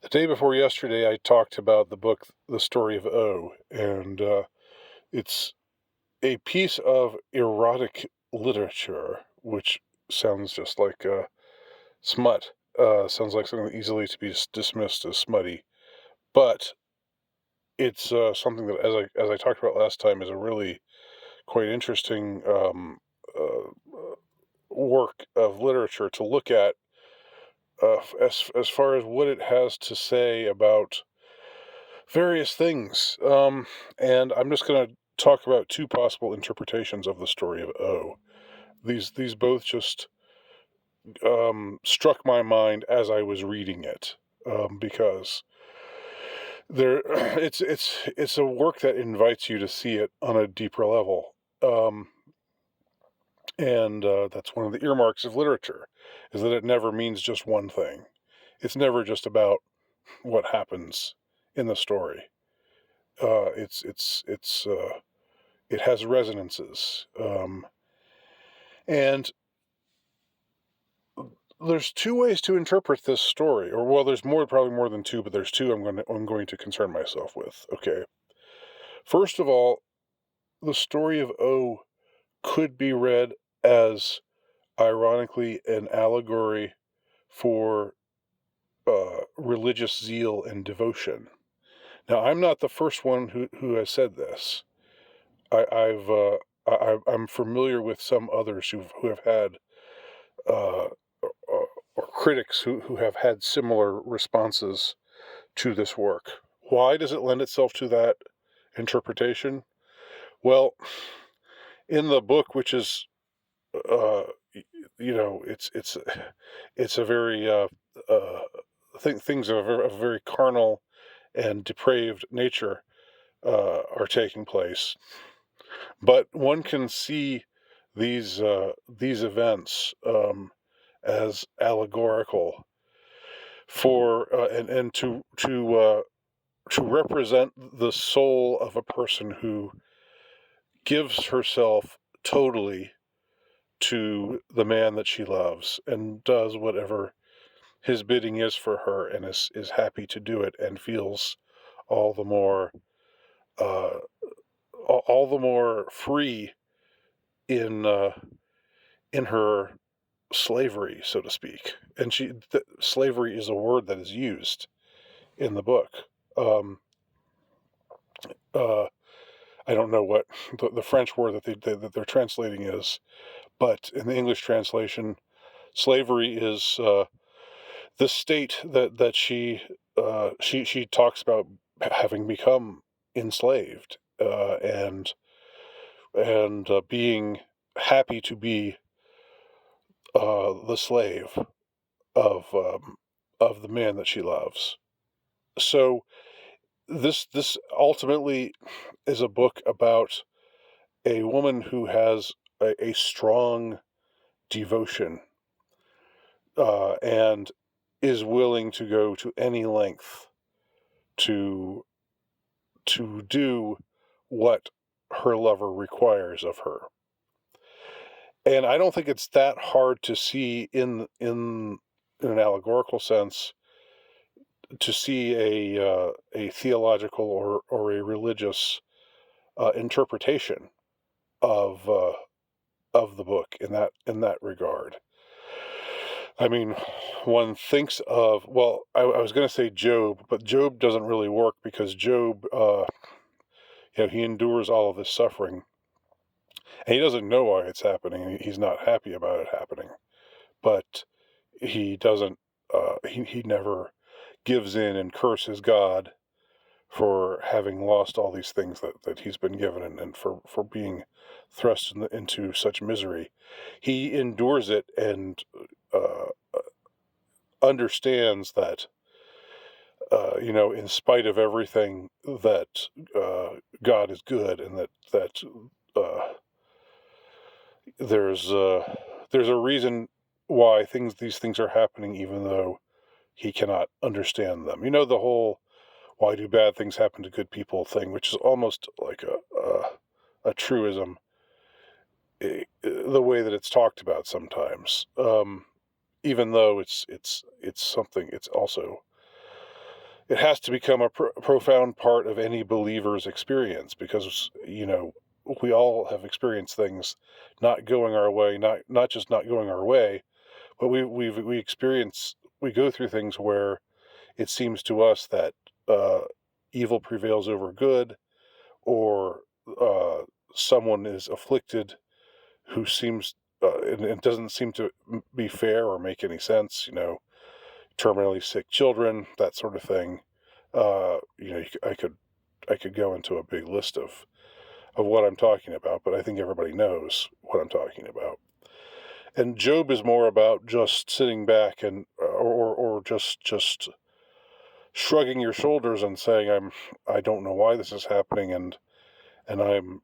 The day before yesterday, I talked about the book, The Story of O, and it's a piece of erotic literature, which sounds just like smut. Sounds like something easily to be dismissed as smutty, but it's something that, as I talked about last time, is a really quite interesting work of literature to look at, as far as what it has to say about various things. And I'm just going to talk about two possible interpretations of the story of O. These both just struck my mind as I was reading it, because there it's a work that invites you to see it on a deeper level. And that's one of the earmarks of literature, is that it never means just one thing. It's never just about what happens in the story. It has resonances, and there's two ways to interpret this story, or well, there's probably more than two, but there's two I'm going to concern myself with. Okay, first of all, the story of O could be read as, ironically, an allegory for religious zeal and devotion. Now, I'm not the first one who has said this. I'm familiar with some others who have had uh, or critics who have had similar responses to this work. Why does it lend itself to that interpretation? Well, in the book, which is, uh, it's a very uh, things of a very carnal and depraved nature are taking place, but one can see these events as allegorical for and to represent the soul of a person who gives herself totally to the man that she loves and does whatever his bidding is for her, and is happy to do it, and feels all the more uh, all the more free in in her slavery, so to speak. And slavery is a word that is used in the book. Um, uh, I don't know what the French word that they're translating is, but in the English translation, slavery is the state that she talks about having become enslaved, and being happy to be the slave of of the man that she loves. So this ultimately is a book about a woman who has a strong devotion, and is willing to go to any length to do what her lover requires of her. And I don't think it's that hard to see in an allegorical sense, to see a theological or a religious interpretation of of the book in that regard. I mean, one thinks of, well, I was going to say Job, but Job doesn't really work, because Job, he endures all of this suffering, and he doesn't know why it's happening. He's not happy about it happening, but he doesn't. He never gives in and curses God for having lost all these things that he's been given, and for being thrust into such misery. He endures it, and uh, understands that, in spite of everything, that God is good, and that uh, there's there's a reason why these things are happening, even though he cannot understand them. The whole "why do bad things happen to good people" thing, which is almost like a truism, the way that it's talked about sometimes. Even though it's something, it's also it has to become a profound part of any believer's experience, because we all have experienced things not going our way, not just not going our way, but we go through things where it seems to us that evil prevails over good, or someone is afflicted who seems and it doesn't seem to be fair or make any sense. Terminally sick children, that sort of thing. I could go into a big list of what I'm talking about, but I think everybody knows what I'm talking about. And Job is more about just sitting back and or just shrugging your shoulders and saying, I don't know why this is happening, and I'm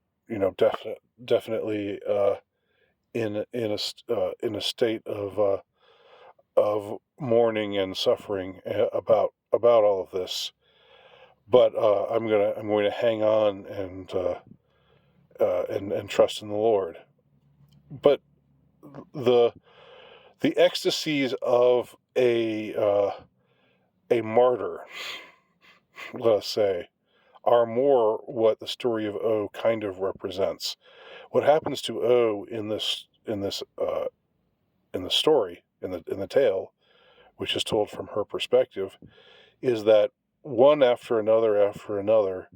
definitely in a state of mourning and suffering about all of this. But I'm going to hang on and trust in the Lord. But the ecstasies of a martyr, let us say, are more what the story of O kind of represents. What happens to O in the story, in the tale, which is told from her perspective, is that one after another,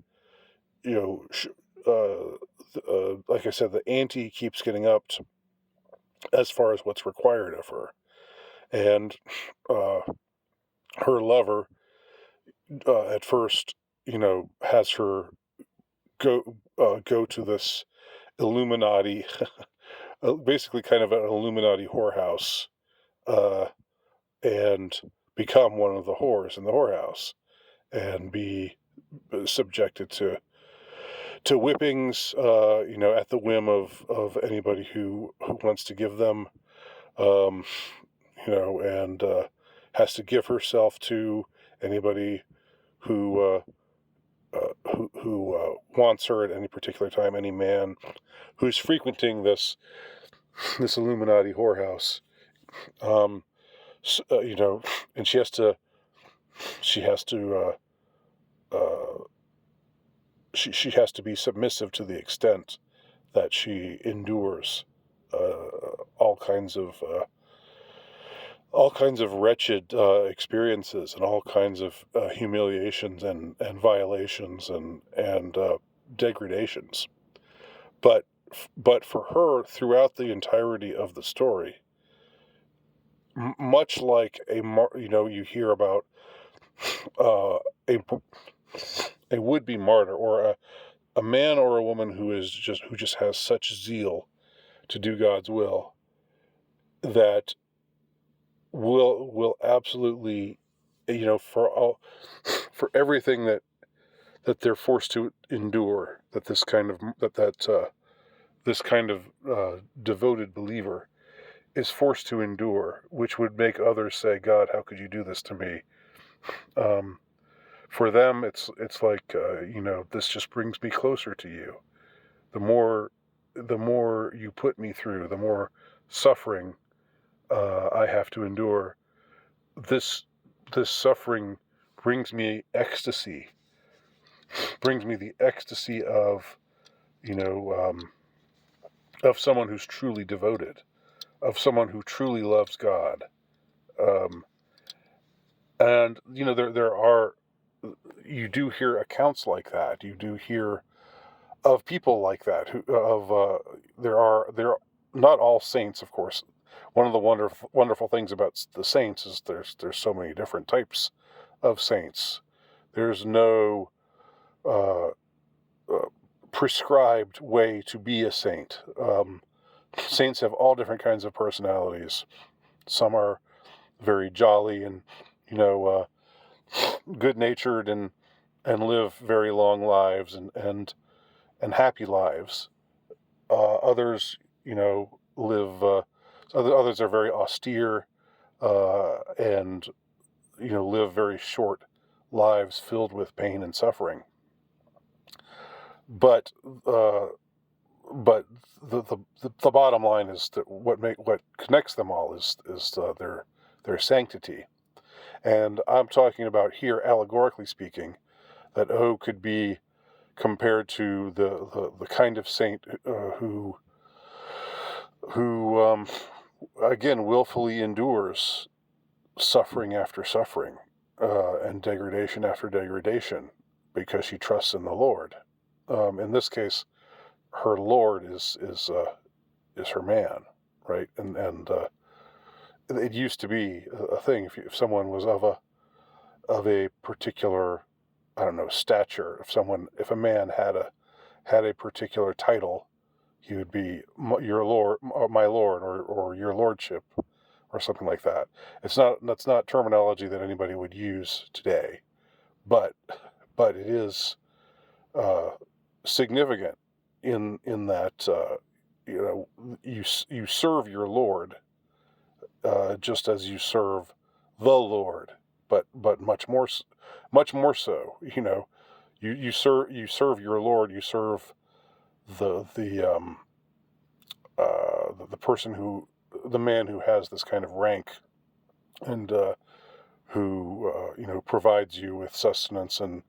you know, like I said, the ante keeps getting upped as far as what's required of her, and uh, her lover at first, has her go to this Illuminati, basically kind of an Illuminati whorehouse, uh, and become one of the whores in the whorehouse, and be subjected to whippings, at the whim of anybody who wants to give them, um, and has to give herself to anybody who who wants her at any particular time, any man who's frequenting this Illuminati whorehouse. Um, and she has to she has to be submissive to the extent that she endures all kinds of wretched experiences, and all kinds of humiliations and violations and degradations. But for her, throughout the entirety of the story, much like you hear about uh, a a would-be martyr, or a man or a woman who just has such zeal to do God's will, that will absolutely, for everything that they're forced to endure, that this kind of devoted believer is forced to endure, which would make others say, God, how could you do this to me? Um, for them, it's like, this just brings me closer to you. The more you put me through, the more suffering I have to endure. This suffering brings me ecstasy, brings me the ecstasy you know, um, of someone who's truly devoted, of someone who truly loves God. Um, and you do hear accounts like that. You do hear of people like that. There are not all saints, of course. One of the wonderful things about the saints is there's so many different types of saints. There's no uh, uh, prescribed way to be a saint. Saints have all different kinds of personalities. Some are very jolly and good natured, and live very long lives and happy lives. Others, live. Others are very austere and live very short lives filled with pain and suffering. But uh, but the bottom line is that what connects them all is their sanctity. And I'm talking about here, allegorically speaking, that O could be compared to the kind of saint who again willfully endures suffering after suffering and degradation after degradation because she trusts in the Lord. In this case, her Lord is her man, right? And it used to be a thing if someone was of a particular, I don't know, stature. If a man had a particular title, he would be your lord, my lord, or your lordship, or something like that. That's not terminology that anybody would use today, but it is uh, significant in that you serve your Lord just as you serve the Lord, but much more so. You serve your Lord. You serve the person the man who has this kind of rank and who provides you with sustenance and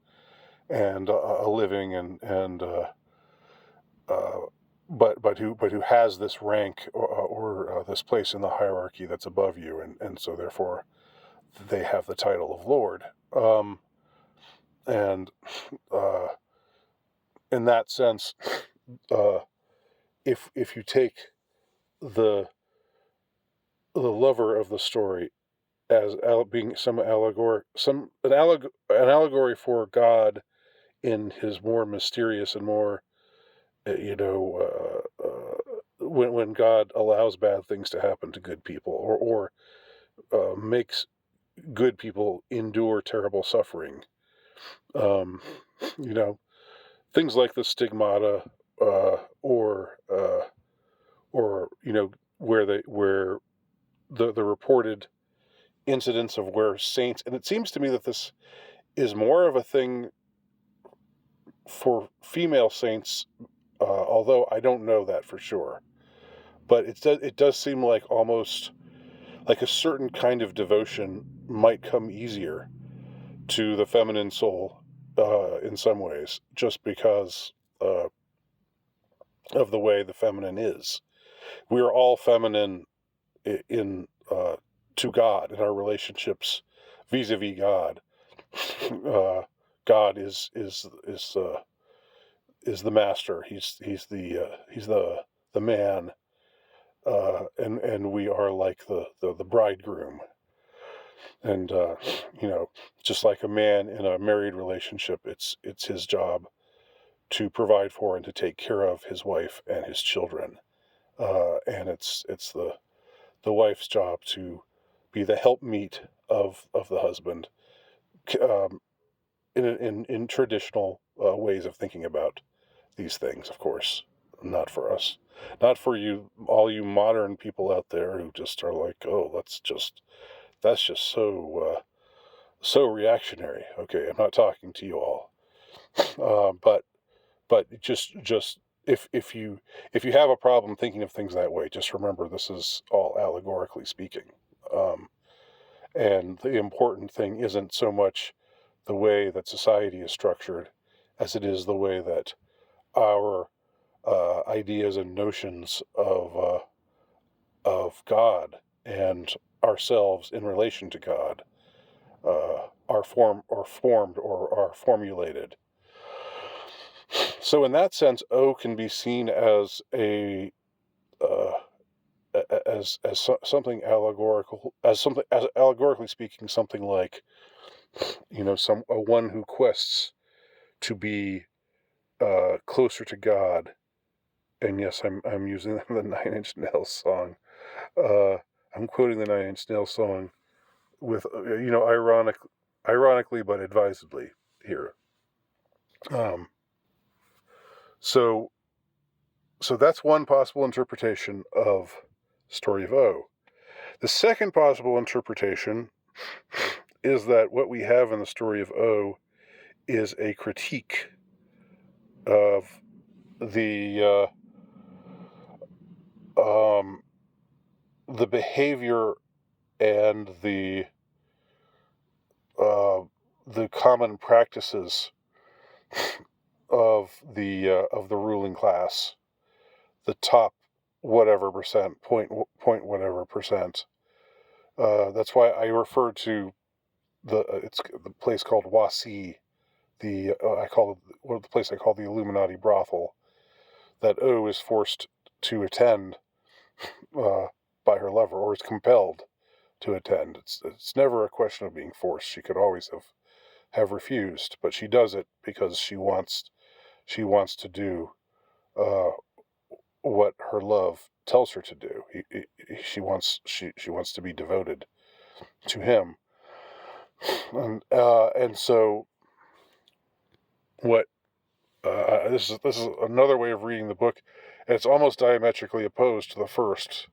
a living and uh, but who has this rank or this place in the hierarchy that's above you, and so therefore they have the title of Lord. And uh, in that sense, uh, if you take the lover of the story as being an allegory for God in his more mysterious and more when God allows bad things to happen to good people or makes good people endure terrible suffering. Um, you know, things like the stigmata, or where the reported incidents of where saints, and it seems to me that this is more of a thing for female saints, although I don't know that for sure. But it does seem like almost like a certain kind of devotion might come easier to the feminine soul in some ways, just because of the way the feminine is. We are all feminine in to God in our relationships vis-a-vis God. God is the master. He's the man, and we are like the bridegroom. And just like a man in a married relationship, it's his job to provide for and to take care of his wife and his children. And it's the wife's job to be the helpmeet of the husband, um, in traditional ways of thinking about these things. Of course, not for us, not for you, all you modern people out there who just are like, oh, that's just so reactionary. Okay, I'm not talking to you all, but just if you have a problem thinking of things that way, just remember this is all allegorically speaking. Um, and the important thing isn't so much the way that society is structured as it is the way that our ideas and notions of God and ourselves in relation to God are formed or are formulated. So in that sense, O can be seen as uh, something allegorical, as allegorically speaking, something like one who quests to be closer to God. And yes, I'm using the Nine Inch Nails song. Uh, I'm quoting the Nine Inch Nails song with ironically but advisedly here. Um, so that's one possible interpretation of Story of O. The second possible interpretation is that what we have in the Story of O is a critique of the behavior and the the common practices of the ruling class, the top whatever percent, point whatever percent. That's why I refer to it's the place called Wasi, the place I call the Illuminati brothel, that O is forced to attend uh, by her lover, or is compelled to attend. It's never a question of being forced. She could always have refused, but she does it because she wants to do uh, what her love tells her to do. She wants to be devoted to him, and so what? This is another way of reading the book, and it's almost diametrically opposed to the first,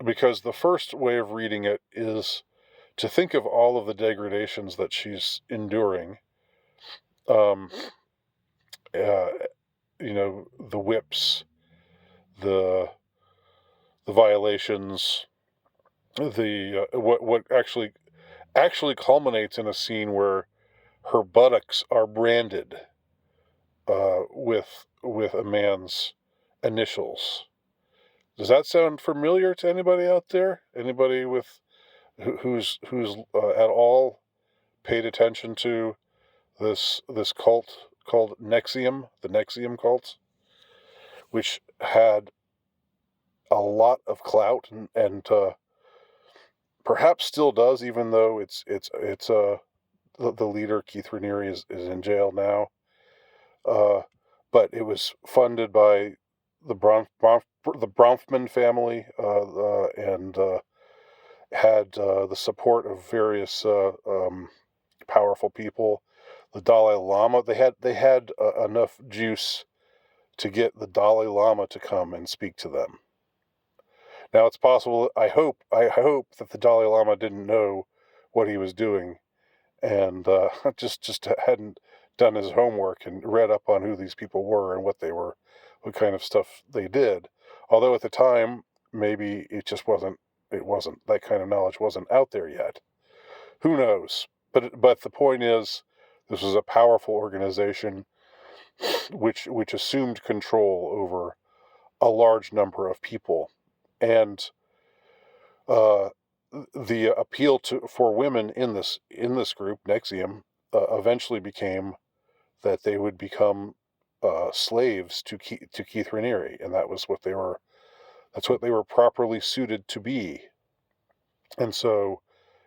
because the first way of reading it is to think of all of the degradations that she's enduring. Um, uh, the whips, the violations, the what actually culminates in a scene where her buttocks are branded with a man's initials. Does that sound familiar to anybody out there? Anybody who's at all paid attention to this cult called Nexium, the Nexium cult, which had a lot of clout and perhaps still does, even though it's the leader Keith Raniere is in jail now. But it was funded by the the Bronfman family and had the support of various powerful people. The Dalai Lama, they had enough juice to get the Dalai Lama to come and speak to them. Now it's possible. I hope that the Dalai Lama didn't know what he was doing, and just hadn't done his homework and read up on who these people were and what kind of stuff they did. Although at the time, maybe it wasn't that kind of knowledge wasn't out there yet. Who knows? But the point is, this was a powerful organization which assumed control over a large number of people, and uh, the appeal for women in this group, Nexium, eventually became that they would become slaves to Keith Raniere, and that's what they were properly suited to be. And so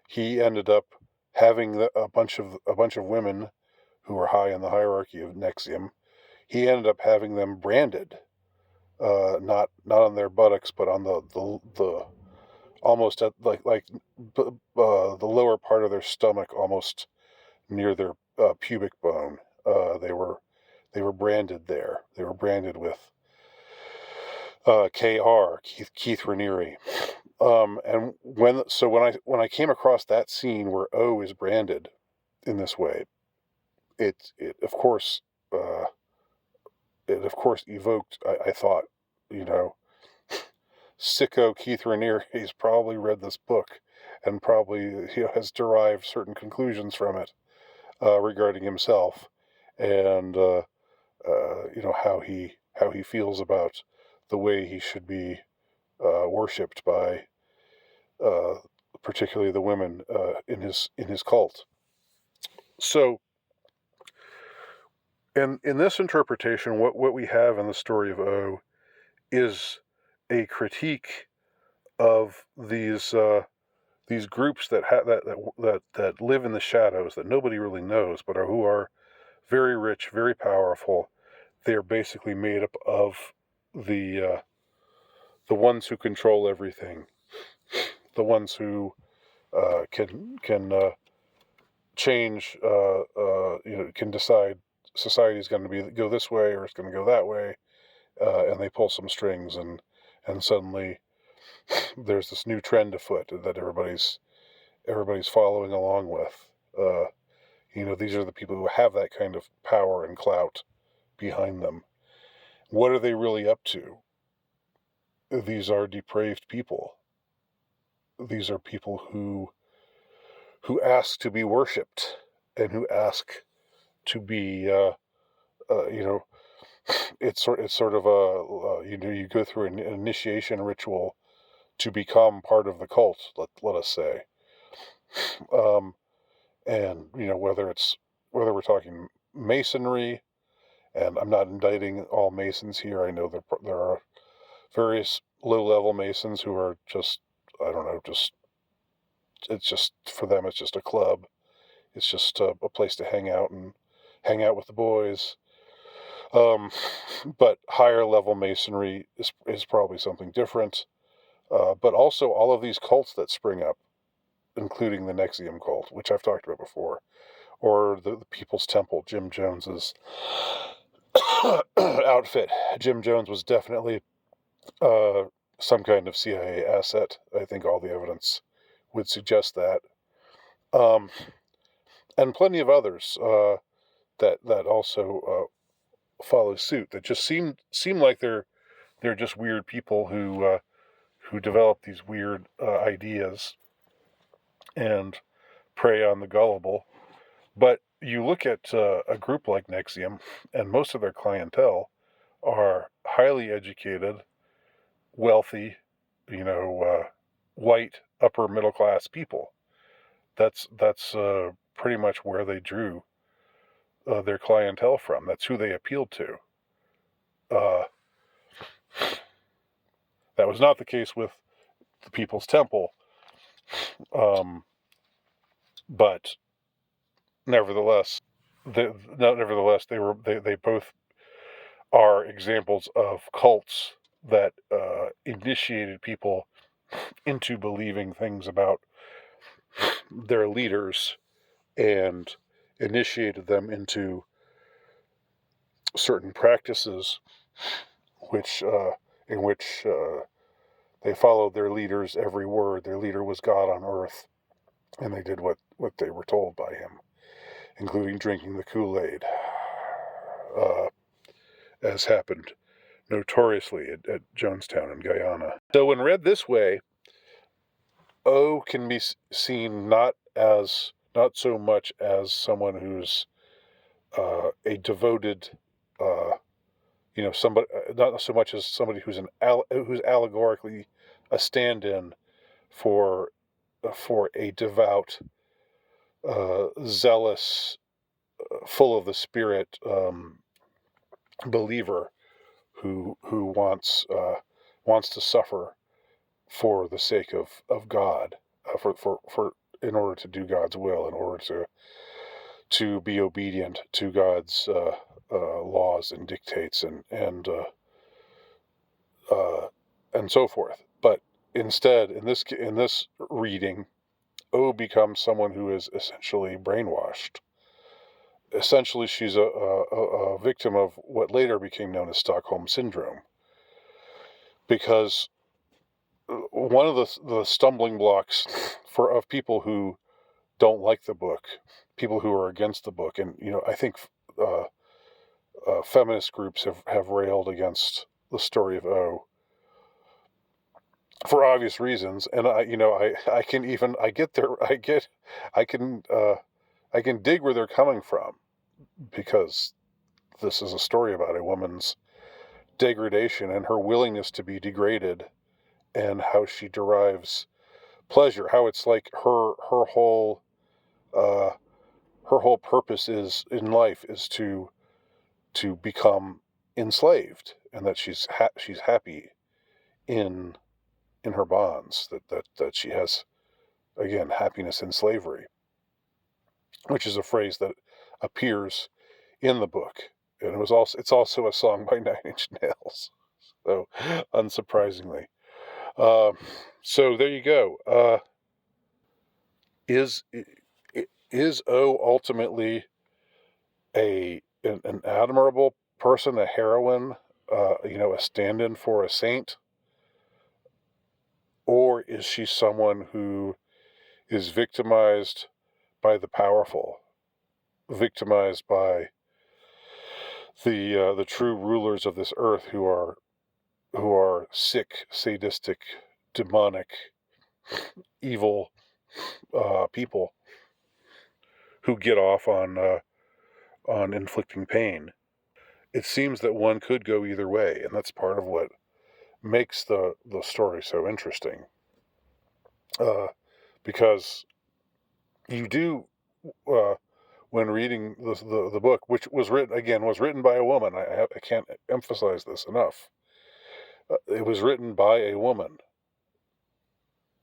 he ended up having a bunch of women who were high in the hierarchy of Nexium. He ended up having them branded, not on their buttocks, but on the almost at the lower part of their stomach, almost near their pubic bone. They were branded there. They were branded with K.R. Keith Raniere. And when I came across that scene where O is branded in this way, it uh, of course evoked. I thought, you know, sicko Keith Raniere has probably read this book and probably has derived certain conclusions from it regarding himself and how he feels about the way he should be worshipped by uh, particularly the women in his cult. So, in this interpretation, what we have in the story of O is a critique of these groups that live in the shadows, that nobody really knows, but who are very rich, very powerful. They're basically made up of the ones who control everything, the ones who can change, can decide society is going to go this way or it's going to go that way, and they pull some strings, and suddenly there's this new trend afoot that everybody's following along with. These are the people who have that kind of power and clout behind them. What are they really up to? These are depraved people. These are people who ask to be worshipped and who ask to be, it's sort of a, you go through an initiation ritual to become part of the cult. Let us say, and whether we're talking masonry, and I'm not indicting all masons here. I know there are various low-level masons who are just, I don't know, it's just for them it's just a club. It's just a place to hang out with the boys. Um, but higher level masonry is probably something different. But also all of these cults that spring up, including the Nexium cult, which I've talked about before, or the People's Temple, Jim Jones's outfit. Jim Jones was definitely uh, some kind of CIA asset. I think all the evidence would suggest that. Um, and plenty of others that also follow suit. That just seem like they're just weird people who develop these weird ideas and prey on the gullible. But you look at a group like Nexium, and most of their clientele are highly educated, wealthy, white, upper middle class people. That's pretty much where they drew their clientele from. That's who they appealed to. Uh, that was not the case with the People's Temple, um, but nevertheless, they both are examples of cults that initiated people into believing things about their leaders and initiated them into certain practices which in which they followed their leader's every word. Their leader was God on earth, and they did what they were told by him, including drinking the Kool-Aid, as happened notoriously at Jonestown in Guyana. So when read this way, O can be seen not so much as someone who's a devoted, somebody, not so much as somebody who's who's allegorically a stand-in for a devout, zealous, full of the Spirit believer who wants to suffer for the sake of God, for in order to do God's will, in order to be obedient to God's laws and dictates and so forth. But instead, in this reading, O becomes someone who is essentially brainwashed. Essentially, she's a victim of what later became known as Stockholm Syndrome, because one of the stumbling blocks of people who don't like the book, people who are against the book, and I think feminist groups have railed against the story of O for obvious reasons, and I can even I get their I can I can dig where they're coming from, because this is a story about a woman's degradation and her willingness to be degraded, and how she derives pleasure, how it's like uh, her whole purpose is in life is to become enslaved, and that she's happy in her bonds, that she has, again, happiness in slavery, which is a phrase that appears in the book, and it's also a song by Nine Inch Nails, so unsurprisingly. Um, so there you go. Is is O ultimately an admirable person, a heroine, a stand-in for a saint, or is she someone who is victimized by the powerful, victimized by the true rulers of this earth, who are sick, sadistic, demonic, evil people, who get off on inflicting pain. It seems that one could go either way, and that's part of what makes the story so interesting. Because you do, when reading the book, which was written by a woman. I can't emphasize this enough. It was written by a woman,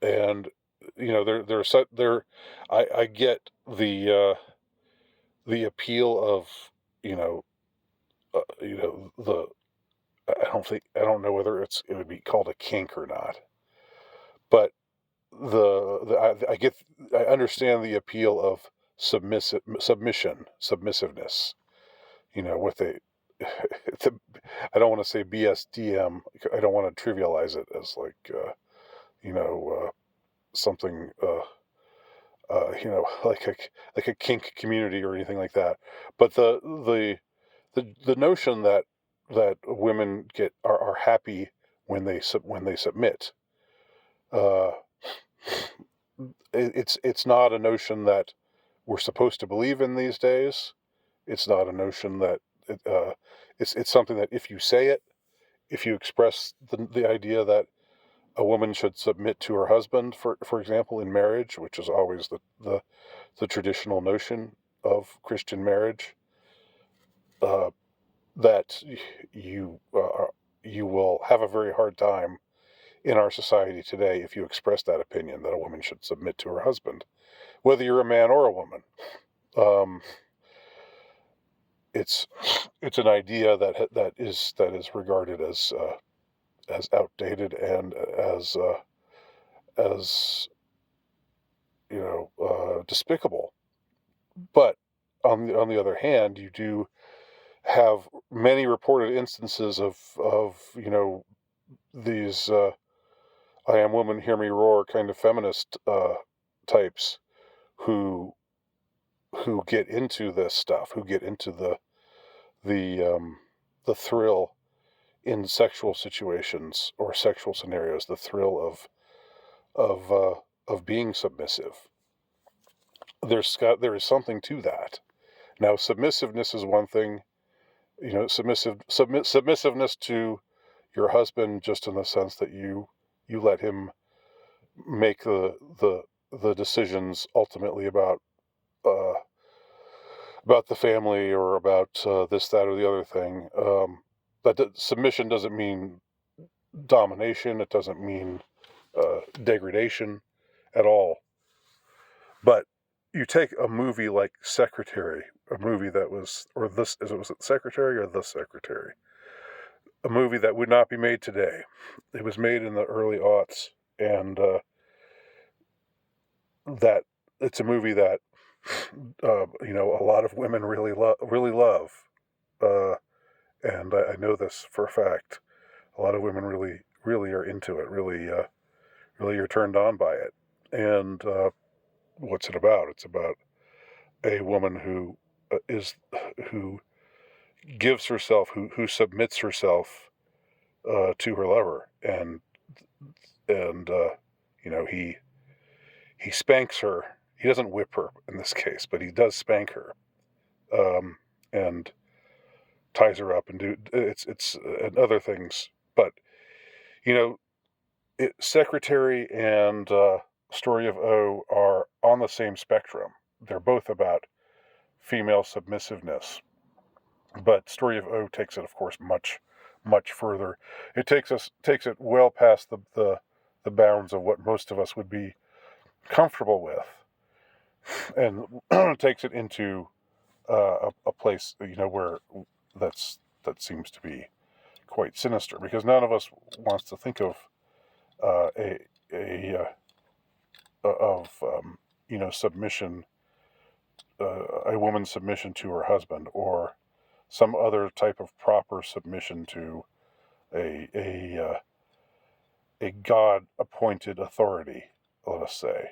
and there. I get the appeal of you know the I don't know whether it would be called a kink or not, but I get I understand the appeal of submissiveness. With a it's a, I don't want to say BSDM. I don't want to trivialize it as like something like a kink community or anything like that. But the notion that women are happy when they submit. Uh, it's not a notion that we're supposed to believe in these days. It's not a notion that it's something that if you say it, if you express the idea that a woman should submit to her husband, for example, in marriage, which is always the traditional notion of Christian marriage, uh, that you will have a very hard time in our society today if you express that opinion that a woman should submit to her husband, whether you're a man or a woman. Um, it's an idea that is regarded as outdated and as despicable. But on the other hand, you do have many reported instances of these "I am woman, hear me roar" kind of feminist types who get into this stuff, who get into the the thrill in sexual situations or sexual scenarios, the thrill of being submissive. There is something to that. Now, submissiveness is one thing. Submissiveness to your husband, just in the sense that you let him make the decisions ultimately uh, about the family or about this, that, or the other thing. Submission doesn't mean domination. It doesn't mean degradation at all. But you take a movie like Secretary, a movie that was, or this, was it Secretary or The Secretary? A movie that would not be made today. It was made in the early aughts, and that it's a movie that a lot of women really love, uh, and I know this for a fact. A lot of women really are into it. Really are turned on by it. And what's it about? It's about a woman who gives herself, who submits herself to her lover, and he spanks her. He doesn't whip her in this case, but he does spank her, and ties her up and it's and other things. But you know, Secretary and Story of O are on the same spectrum. They're both about female submissiveness, but Story of O takes it, of course, much further. It takes it well past the bounds of what most of us would be comfortable with, and takes it into a place where that seems to be quite sinister, because none of us wants to think of a of submission, a woman's submission to her husband, or some other type of proper submission to a God appointed authority. Let us say,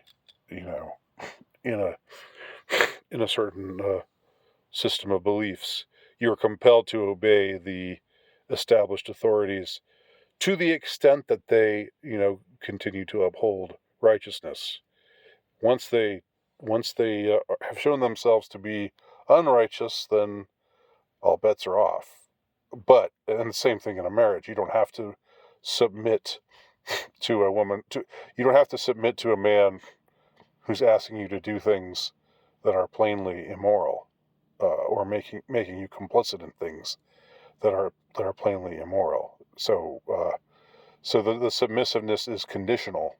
in a certain system of beliefs, you're compelled to obey the established authorities to the extent that they continue to uphold righteousness. Once they have shown themselves to be unrighteous, then all bets are off. But, and the same thing in a marriage, you don't have to submit to a woman, you don't have to submit to a man who's asking you to do things that are plainly immoral, or making you complicit in things that are plainly immoral. So the submissiveness is conditional.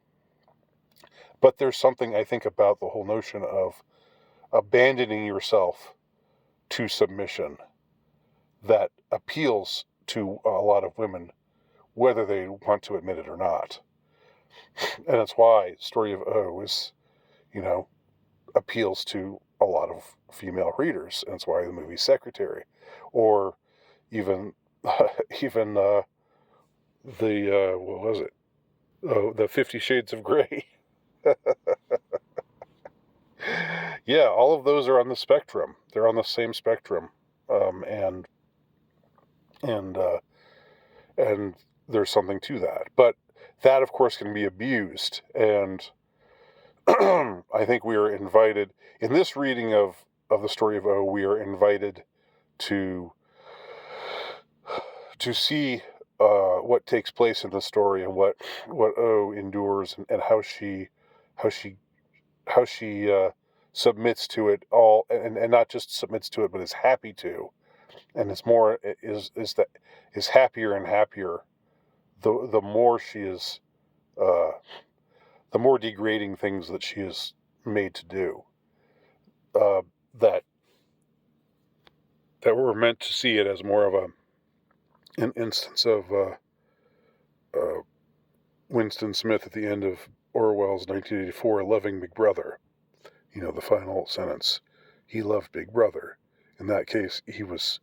But there's something, I think, about the whole notion of abandoning yourself to submission that appeals to a lot of women, whether they want to admit it or not. And that's why Story of O is, appeals to a lot of female readers. And that's why the movie Secretary, or even what was it? Oh, the 50 Shades of Grey. Yeah, all of those are on the spectrum. They're on the same spectrum, and there's something to that. But that, of course, can be abused. And I think we are invited in this reading of the Story of O. We are invited to see what takes place in the story, and what O endures, and how she submits to it all, and not just submits to it, but is happy to, and is happier and happier the more she is, the more degrading things that she is made to do, that we're meant to see it as more of an instance of Winston Smith at the end of Orwell's 1984 loving Big Brother. The final sentence, he loved Big Brother. In that case, he was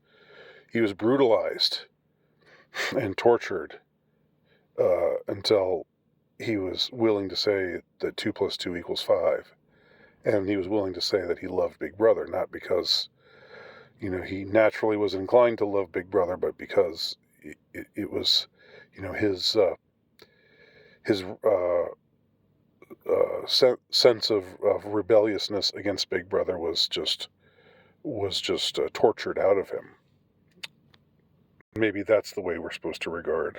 brutalized and tortured until he was willing to say that 2 + 2 = 5. And he was willing to say that he loved Big Brother, not because, he naturally was inclined to love Big Brother, but because it was, his sense of rebelliousness against Big Brother was just tortured out of him. Maybe that's the way we're supposed to regard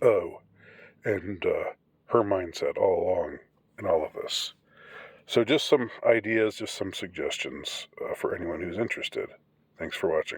O and her mindset all along in all of this. So just some ideas, just some suggestions for anyone who's interested. Thanks for watching.